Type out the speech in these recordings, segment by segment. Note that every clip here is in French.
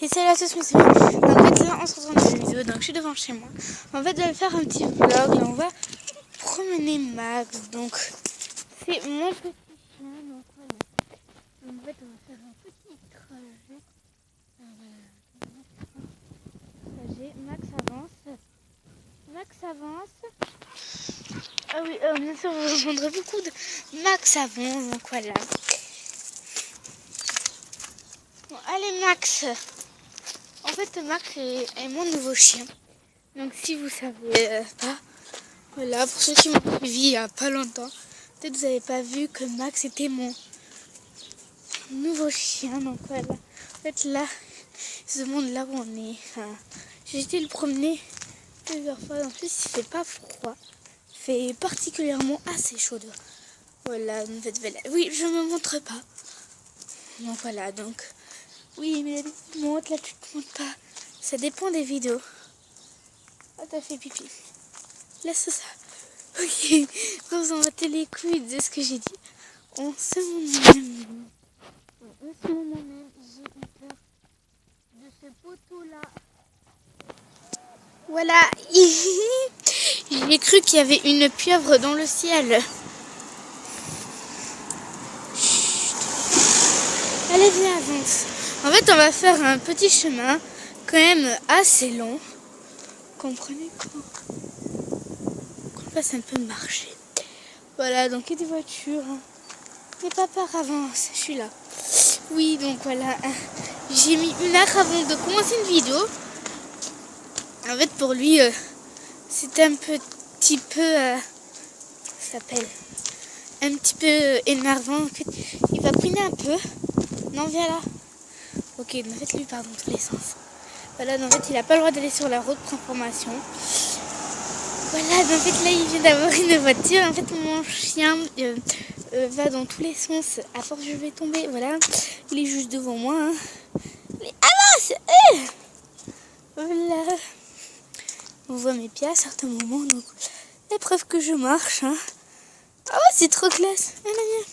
Et salut à tous, c'est moi. En fait, là, on se retrouve dans une vidéo, donc je suis devant chez moi. En fait, je vais faire un petit vlog et on va promener Max. Donc, c'est mon petit chien. Donc, voilà. En fait, on va faire un petit trajet. Max avance. Max avance. Ah oui, bien sûr, vous entendrez beaucoup de Max avance. Donc, voilà. Bon, allez, Max. En fait, Max est mon nouveau chien. Donc si vous savez pas, voilà, pour ceux qui m'ont suivi il n'y a pas longtemps, peut-être vous n'avez pas vu que Max était mon nouveau chien. Donc voilà, en fait là, ce monde-là où on est, j'ai été le promener plusieurs fois. En plus, il fait pas froid, il fait particulièrement assez chaud dehors. Voilà, en fait, voilà. Oui, je me montre pas. Donc voilà, donc oui, mais là, tu te montres, là tu te montres pas. Ça dépend des vidéos. Ah, t'as fait pipi. Laisse ça. Ok, on va battre les couilles de ce que j'ai dit. On se montre même. On se montre même. J'ai eu peur de ce poteau-là. Voilà. J'ai cru qu'il y avait une pieuvre dans le ciel. Chut. Allez, viens, avance. En fait, on va faire un petit chemin, quand même assez long. Comprenez quoi? Qu'on fasse un peu marcher. Voilà, donc il y a des voitures. N'aie pas peur, avance, je suis là. Oui, donc voilà. J'ai mis 1 heure avant de commencer une vidéo. En fait, pour lui, c'est un petit peu... ça s'appelle... un petit peu énervant. En fait, il va couiner un peu. Non, viens là. Ok, en fait, lui, part dans tous les sens. Voilà, donc en fait, il n'a pas le droit d'aller sur la route, prendre formation. Voilà, donc en fait, là, il vient d'avoir une voiture. En fait, mon chien va dans tous les sens. À force, je vais tomber. Voilà, il est juste devant moi. Hein. Mais avance! Voilà. On voit mes pieds à certains moments. Donc, la preuve que je marche. Hein. Ah ouais, c'est trop classe. Allez, viens.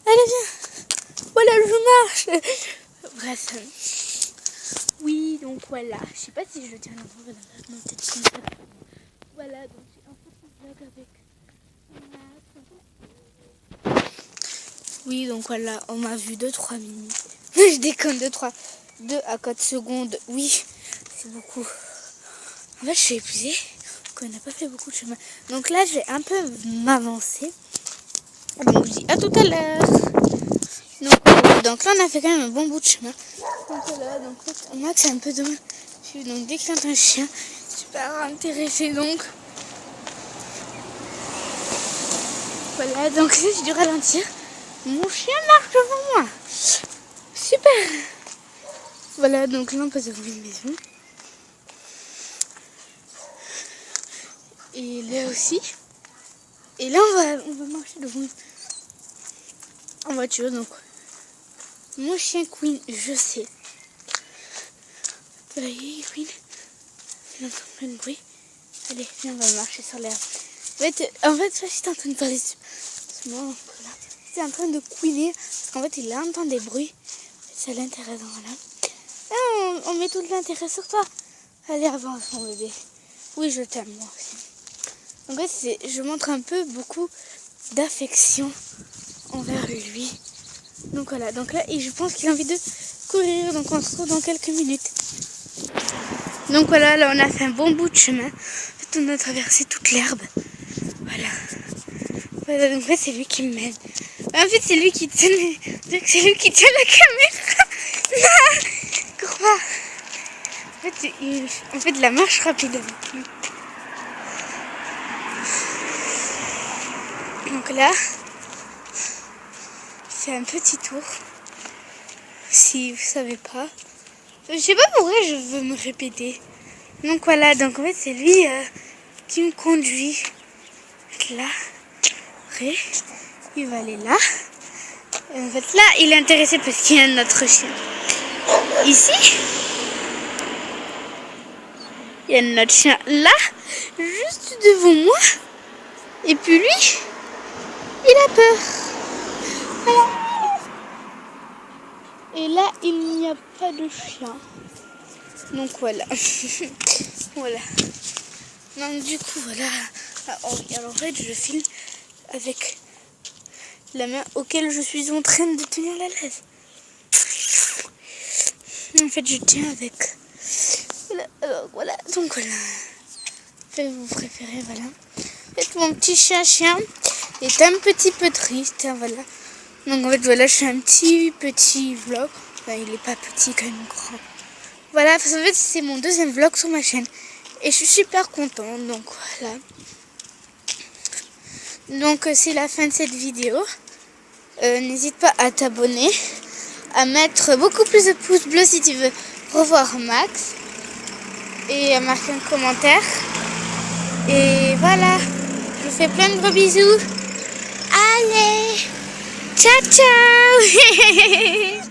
Allez, viens. Voilà, je marche. Bref. Oui, donc voilà. Je sais pas si je tiens l'endroit. Peut-être comme ça. Voilà, donc j'ai un petit vlog avec Max. Oui, donc voilà, on m'a vu 2-3 minutes. Je déconne, 2 à 4 secondes. Oui, c'est beaucoup. En fait, je suis épuisée. On n'a pas fait beaucoup de chemin. Donc là, je vais un peu m'avancer. Donc, je dis à tout à l'heure. Donc là, on a fait quand même un bon bout de chemin. Donc voilà, donc Max est un peu dommage. Donc dès qu'il y a un chien, super intéressé. Donc voilà, donc là, j'ai dû ralentir. Mon chien marche devant moi. Super. Voilà, donc là, on passe devant une maison. Et là aussi. Et là, on va marcher devant en voiture. Donc, mon chien Queen, je sais. Voilà, Queen. Il entend plein de bruit. Allez, viens, on va marcher sur l'herbe. En fait, ça, j'étais en train de parler de moi. C'est en train de couiner. Parce qu'en fait, il entend des bruits. Ça l'intéresse. Voilà. Là, on met tout l'intérêt sur toi. Allez, avance, mon bébé. Oui, je t'aime, moi aussi. En fait, je montre un peu beaucoup d'affection envers lui. Donc voilà, donc là, et je pense qu'il a envie de courir. Donc on se retrouve dans quelques minutes. Donc voilà, là, on a fait un bon bout de chemin. En fait, on a traversé toute l'herbe. Voilà. Voilà, donc là, c'est lui qui me mène. En fait, c'est lui qui tient la caméra. Non, quoi? En fait, la marche rapide avec lui. Donc là, c'est un petit tour. Si vous savez pas. Je sais pas pourquoi je veux me répéter. Donc voilà, donc en fait, c'est lui qui me conduit. Là. Après, il va aller là. Et en fait, là, il est intéressé parce qu'il y a un autre chien. Ici, il y a un autre chien là, juste devant moi. Et puis lui, il a peur. Voilà. Et là, il n'y a pas de chien. Donc voilà. Voilà. Donc du coup, voilà. Alors en fait, je filme avec la main auquel je suis en train de tenir la lèvre. En fait, je tiens avec. Voilà. Alors voilà. Donc voilà. Faites vous préférez, voilà. En fait, mon petit chien est un petit peu triste. Hein, voilà. Donc en fait, voilà, je fais un petit vlog. Enfin, il est pas petit, quand même grand. Voilà, parce qu'en fait, c'est mon deuxième vlog sur ma chaîne. Et je suis super contente, donc voilà. Donc c'est la fin de cette vidéo. N'hésite pas à t'abonner, à mettre beaucoup plus de pouces bleus si tu veux revoir Max. Et à marquer un commentaire. Et voilà, je vous fais plein de gros bisous. Allez, ciao ciao.